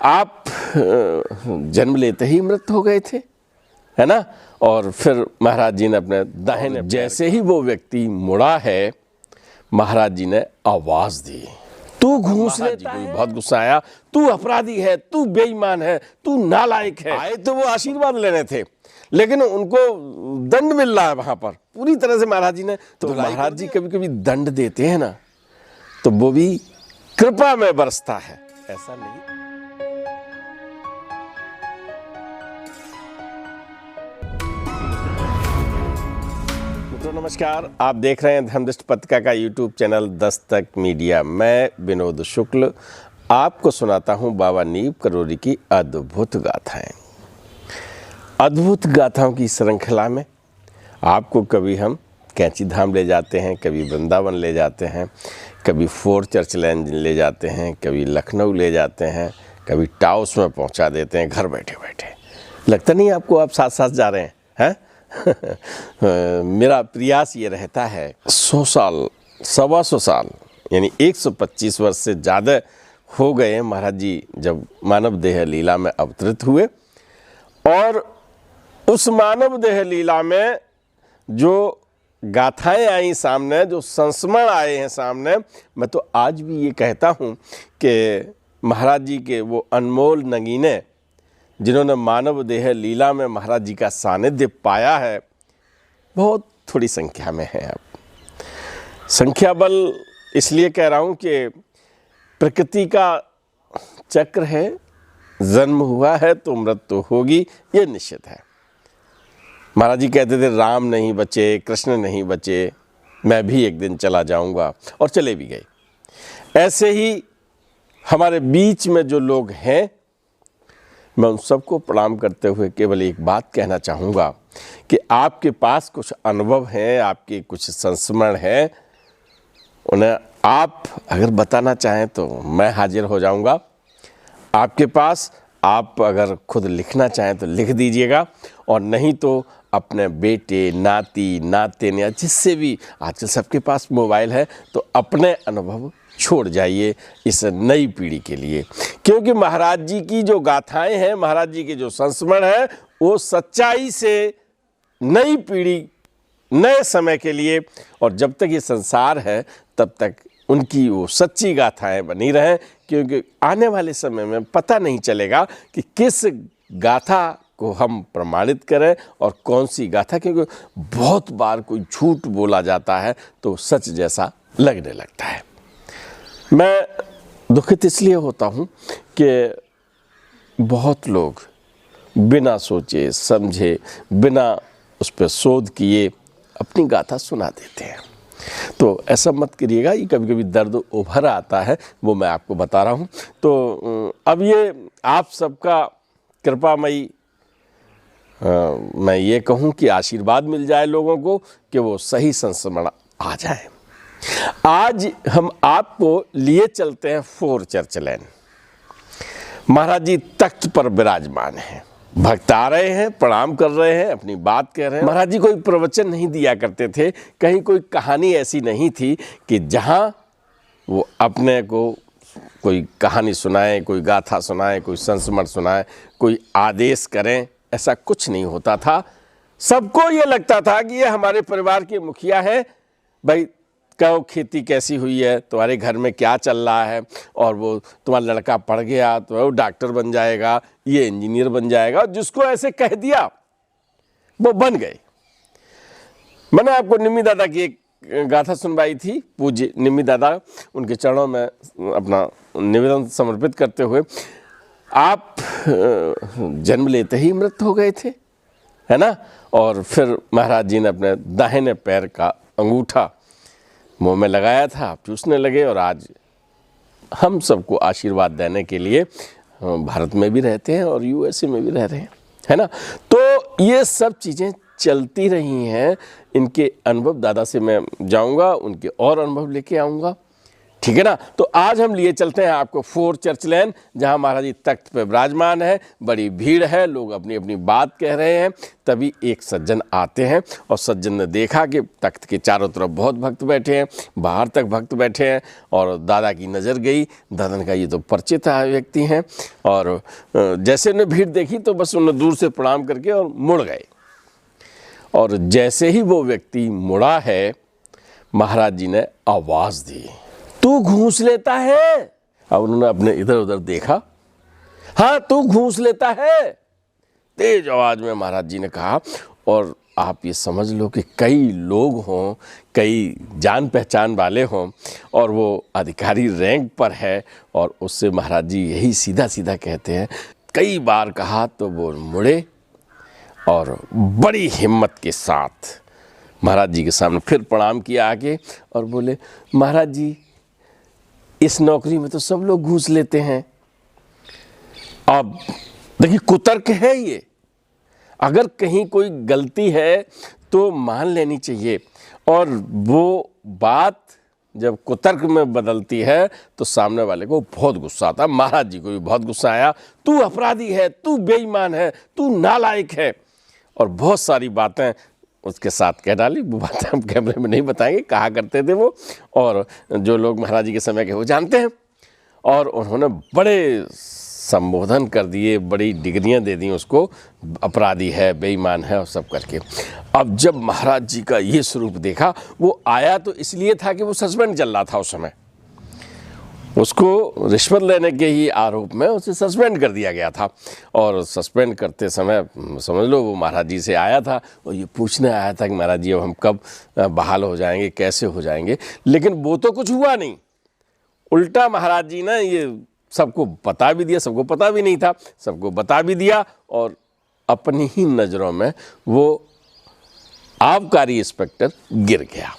आप जन्म लेते ही मृत हो गए थे, है ना। और फिर महाराज जी ने अपने दाहिने जैसे ही वो व्यक्ति मुड़ा है, महाराज जी ने आवाज दी, तू घूस लेता है। बहुत गुस्सा आया, तू अपराधी है, तू बेईमान है, तू नालायक है। आए तो वो आशीर्वाद लेने थे, लेकिन उनको दंड मिल रहा है वहां पर पूरी तरह से महाराज जी ने। तो महाराज जी कभी कभी दंड देते हैं ना, तो वो भी कृपा में बरसता है, ऐसा नहीं। नमस्कार, आप देख रहे हैं धर्मदृष्टि पत्रिका का यूट्यूब चैनल दस्तक मीडिया। मैं विनोद शुक्ल आपको सुनाता हूं बाबा नीब करोली की अद्भुत गाथाएं। अद्भुत गाथाओं की श्रृंखला में आपको कभी हम कैंची धाम ले जाते हैं, कभी वृंदावन ले जाते हैं, कभी फोर्ट चर्च लैंड ले जाते हैं, कभी लखनऊ ले जाते हैं, कभी टाउस में पहुंचा देते हैं घर बैठे बैठे। लगता नहीं आपको आप साथ साथ जा रहे हैं? मेरा प्रयास ये रहता है 100 साल, 125 साल यानी 125 वर्ष से ज़्यादा हो गए महाराज जी जब मानव देह लीला में अवतरित हुए, और उस मानव देह लीला में जो गाथाएं आई सामने, जो संस्मरण आए हैं सामने, मैं तो आज भी ये कहता हूँ कि महाराज जी के वो अनमोल नगीने जिन्होंने मानव देह लीला में महाराज जी का सानिध्य पाया है, बहुत थोड़ी संख्या में है। अब संख्या बल इसलिए कह रहा हूँ कि प्रकृति का चक्र है, जन्म हुआ है तो मृत्यु होगी, ये निश्चित है। महाराज जी कहते थे राम नहीं बचे, कृष्ण नहीं बचे, मैं भी एक दिन चला जाऊंगा, और चले भी गए। ऐसे ही हमारे बीच में जो लोग हैं, मैं उन सबको प्रणाम करते हुए केवल एक बात कहना चाहूँगा कि आपके पास कुछ अनुभव हैं, आपके कुछ संस्मरण हैं, उन्हें आप अगर बताना चाहें तो मैं हाजिर हो जाऊँगा आपके पास। आप अगर खुद लिखना चाहें तो लिख दीजिएगा, और नहीं तो अपने बेटे, नाती, नाते या जिससे भी, आजकल सबके पास मोबाइल है, तो अपने अनुभव छोड़ जाइए इस नई पीढ़ी के लिए, क्योंकि महाराज जी की जो गाथाएं हैं, महाराज जी के जो संस्मरण हैं, वो सच्चाई से नई पीढ़ी, नए समय के लिए, और जब तक ये संसार है तब तक उनकी वो सच्ची गाथाएं बनी रहें, क्योंकि आने वाले समय में पता नहीं चलेगा कि किस गाथा को हम प्रमाणित करें और कौन सी गाथा, क्योंकि बहुत बार कोई झूठ बोला जाता है तो सच जैसा लगने लगता है। मैं दुखित इसलिए होता हूँ कि बहुत लोग बिना सोचे समझे, बिना उस पर शोध किए अपनी गाथा सुना देते हैं। तो ऐसा मत करिएगा, ये कभी कभी दर्द उभर आता है, वो मैं आपको बता रहा हूँ। तो अब ये आप सबका कृपामयी, मैं ये कहूँ कि आशीर्वाद मिल जाए लोगों को कि वो सही संस्मरण आ जाए। आज हम आपको लिए चलते हैं फोर्ट चर्च लैंड। महाराज जी तख्त पर विराजमान हैं, भक्त आ रहे हैं, प्रणाम कर रहे हैं, अपनी बात कह रहे हैं। महाराज जी कोई प्रवचन नहीं दिया करते थे, कहीं कोई कहानी ऐसी नहीं थी कि जहां वो अपने को कोई कहानी सुनाए, कोई गाथा सुनाए, कोई संस्मरण सुनाए, कोई आदेश करें, ऐसा कुछ नहीं होता था। सबको ये लगता था कि ये हमारे परिवार के मुखिया हैं, भाई कहो खेती कैसी हुई है, तुम्हारे घर में क्या चल रहा है, और वो तुम्हारा लड़का पढ़ गया तो वो डॉक्टर बन जाएगा, ये इंजीनियर बन जाएगा, जिसको ऐसे कह दिया वो बन गए। मैंने आपको निम्मी दादा की एक गाथा सुनवाई थी, पूज्य निम्मी दादा, उनके चरणों में अपना निवेदन समर्पित करते हुए, आप जन्म लेते ही मृत हो गए थे, है ना। और फिर महाराज जी ने अपने दाहिने पैर का अंगूठा मुंह में लगाया था, आप चूसने लगे, और आज हम सबको आशीर्वाद देने के लिए भारत में भी रहते हैं और यूएसए में भी रह रहे हैं, है ना। तो ये सब चीज़ें चलती रही हैं। इनके अनुभव दादा से मैं जाऊंगा, उनके और अनुभव लेके आऊँगा, ठीक है ना। तो आज हम लिए चलते हैं आपको फोर्ट चर्च लेन, जहां महाराज जी तख्त पे विराजमान है, बड़ी भीड़ है, लोग अपनी अपनी बात कह रहे हैं। तभी एक सज्जन आते हैं और सज्जन ने देखा कि तख्त के चारों तरफ बहुत भक्त बैठे हैं, बाहर तक भक्त बैठे हैं, और दादा की नज़र गई। दादा ने कहा ये तो परिचित व्यक्ति हैं, और जैसे उन्हें भीड़ देखी तो बस उन्हें दूर से प्रणाम करके और मुड़ गए। और जैसे ही वो व्यक्ति मुड़ा है, महाराज जी ने आवाज़ दी, तू घूस लेता है। अब उन्होंने अपने इधर उधर देखा, हाँ तू घूस लेता है, तेज आवाज में महाराज जी ने कहा। और आप ये समझ लो कि कई लोग हों, कई जान पहचान वाले हों, और वो अधिकारी रैंक पर है, और उससे महाराज जी यही सीधा सीधा कहते हैं। कई बार कहा तो वो मुड़े और बड़ी हिम्मत के साथ महाराज जी के सामने फिर प्रणाम किया आगे, और बोले महाराज जी इस नौकरी में तो सब लोग घूस लेते हैं। अब देखिए कुतर्क है ये, अगर कहीं कोई गलती है तो मान लेनी चाहिए, और वो बात जब कुतर्क में बदलती है तो सामने वाले को बहुत गुस्सा आता है। महाराज जी को भी बहुत गुस्सा आया, तू अपराधी है, तू बेईमान है, तू नालायक है, और बहुत सारी बातें उसके साथ कह डाली। वो बातें हम कैमरे में नहीं बताएंगे, कहा करते थे वो, और जो लोग महाराज जी के समय के वो जानते हैं। और उन्होंने बड़े संबोधन कर दिए, बड़ी डिग्रियां दे दी उसको, अपराधी है, बेईमान है, और सब करके। अब जब महाराज जी का ये स्वरूप देखा, वो आया तो इसलिए था कि वो सस्पेंड चल रहा था उस समय, उसको रिश्वत लेने के ही आरोप में उसे सस्पेंड कर दिया गया था। और सस्पेंड करते समय समझ लो वो महाराज जी से आया था, और ये पूछने आया था कि महाराज जी अब हम कब बहाल हो जाएंगे, कैसे हो जाएंगे। लेकिन वो तो कुछ हुआ नहीं, उल्टा महाराज जी ने ये सबको बता भी दिया, सबको पता भी नहीं था, सबको बता भी दिया, और अपनी ही नज़रों में वो आबकारी इंस्पेक्टर गिर गया।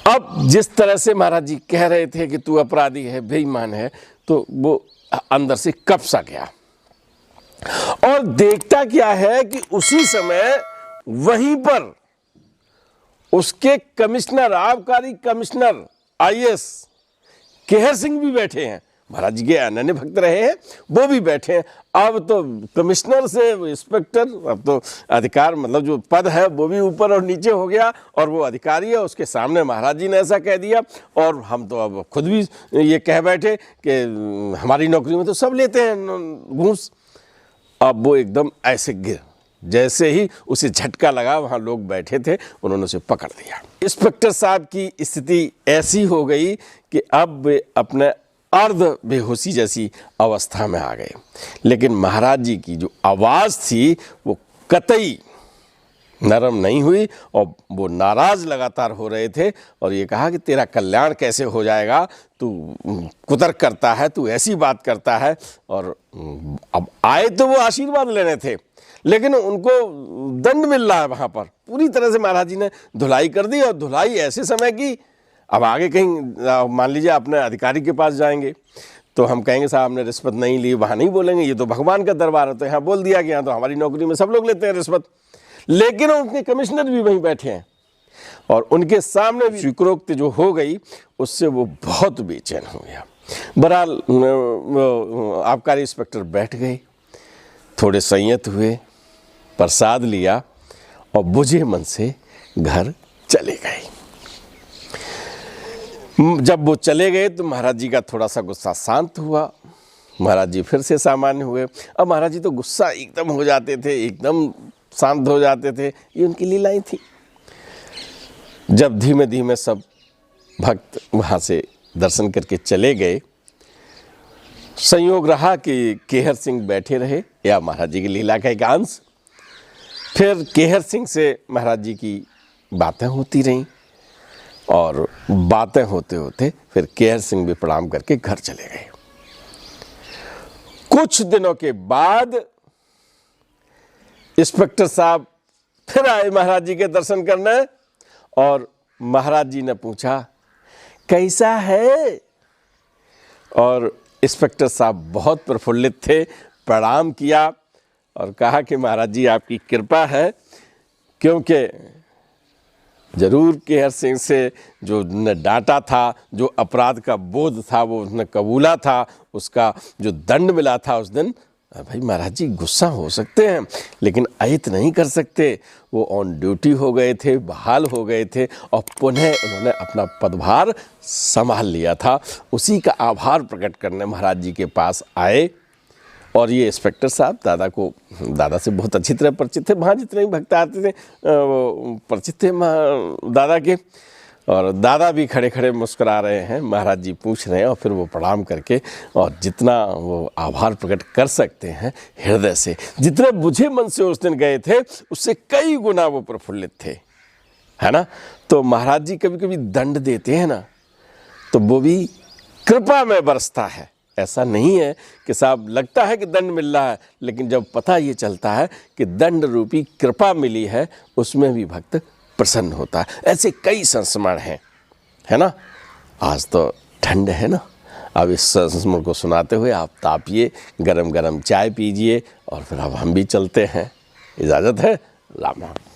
अब जिस तरह से महाराज जी कह रहे थे कि तू अपराधी है, बेईमान है, तो वो अंदर से कब सा गया। और देखता क्या है कि उसी समय वहीं पर उसके कमिश्नर, आबकारी कमिश्नर IAS केहर सिंह भी बैठे हैं। महाराज जी के अनन्य भक्त रहे हैं, वो भी बैठे हैं। अब तो कमिश्नर से इंस्पेक्टर, अब तो अधिकार मतलब जो पद है वो भी ऊपर और नीचे हो गया, और वो अधिकारी है, उसके सामने महाराज जी ने ऐसा कह दिया। और हम तो अब खुद भी ये कह बैठे कि हमारी नौकरी में तो सब लेते हैं घूस। अब वो एकदम ऐसे गिर, जैसे ही उसे झटका लगा, वहाँ लोग बैठे थे, उन्होंने उसे पकड़ लिया। इंस्पेक्टर साहब की स्थिति ऐसी हो गई कि अब वे अपने अर्ध बेहोशी जैसी अवस्था में आ गए। लेकिन महाराज जी की जो आवाज़ थी वो कतई नरम नहीं हुई, और वो नाराज़ लगातार हो रहे थे, और ये कहा कि तेरा कल्याण कैसे हो जाएगा, तू कुतर्क करता है, तू ऐसी बात करता है। और अब आए तो वो आशीर्वाद लेने थे, लेकिन उनको दंड मिल रहा है वहाँ पर। पूरी तरह से महाराज जी ने धुलाई कर दी, और धुलाई ऐसे समय की, अब आगे कहीं मान लीजिए अपने अधिकारी के पास जाएंगे तो हम कहेंगे साहब हमने रिश्वत नहीं ली, वहाँ नहीं बोलेंगे, ये तो भगवान का दरबार है, तो यहाँ बोल दिया कि यहाँ तो हमारी नौकरी में सब लोग लेते हैं रिश्वत। लेकिन उनके कमिश्नर भी वहीं बैठे हैं, और उनके सामने भी स्वीकारोक्ति जो हो गई, उससे वो बहुत बेचैन हो गया। बहरहाल आबकारी इंस्पेक्टर बैठ गए, थोड़े संयत हुए, प्रसाद लिया, और बुझे मन से घर चले गए। जब वो चले गए तो महाराज जी का थोड़ा सा गुस्सा शांत हुआ, महाराज जी फिर से सामान्य हुए। अब महाराज जी तो गुस्सा एकदम हो जाते थे, एकदम शांत हो जाते थे, ये उनकी लीलाएं थी। जब धीमे धीमे सब भक्त वहाँ से दर्शन करके चले गए, संयोग रहा कि केहर सिंह बैठे रहे, या महाराज जी की लीला का एक अंश। फिर केहर सिंह से महाराज जी की बातें होती रहीं, और बातें होते होते फिर केहर सिंह भी प्रणाम करके घर चले गए। कुछ दिनों के बाद इंस्पेक्टर साहब फिर आए महाराज जी के दर्शन करने, और महाराज जी ने पूछा कैसा है। और इंस्पेक्टर साहब बहुत प्रफुल्लित थे, प्रणाम किया और कहा कि महाराज जी आपकी कृपा है, क्योंकि जरूर केहर सिंह से जो न डांटा था, जो अपराध का बोध था वो उसने कबूला था, उसका जो दंड मिला था उस दिन, भाई महाराज जी गुस्सा हो सकते हैं लेकिन अहित नहीं कर सकते। वो ऑन ड्यूटी हो गए थे, बहाल हो गए थे और पुनः उन्होंने अपना पदभार संभाल लिया था। उसी का आभार प्रकट करने महाराज जी के पास आए। और ये इंस्पेक्टर साहब दादा से बहुत अच्छी तरह परिचित थे, वहाँ जितने भी भक्त आते थे परिचित थे दादा के। और दादा भी खड़े खड़े मुस्कुरा रहे हैं, महाराज जी पूछ रहे हैं और फिर वो प्रणाम करके और जितना वो आभार प्रकट कर सकते हैं हृदय से, जितने बुझे मन से उस दिन गए थे उससे कई गुना वो प्रफुल्लित थे, है ना। तो महाराज जी कभी कभी दंड देते हैं ना तो वो भी कृपा में बरसता है। ऐसा नहीं है कि साहब लगता है कि दंड मिल रहा है, लेकिन जब पता ये चलता है कि दंड रूपी कृपा मिली है उसमें भी भक्त प्रसन्न होता है। ऐसे कई संस्मरण हैं, है ना। आज तो ठंड है ना, अब इस संस्मरण को सुनाते हुए आप तापिए, गरम गरम चाय पीजिए और फिर अब हम भी चलते हैं। इजाज़त है, राम राम।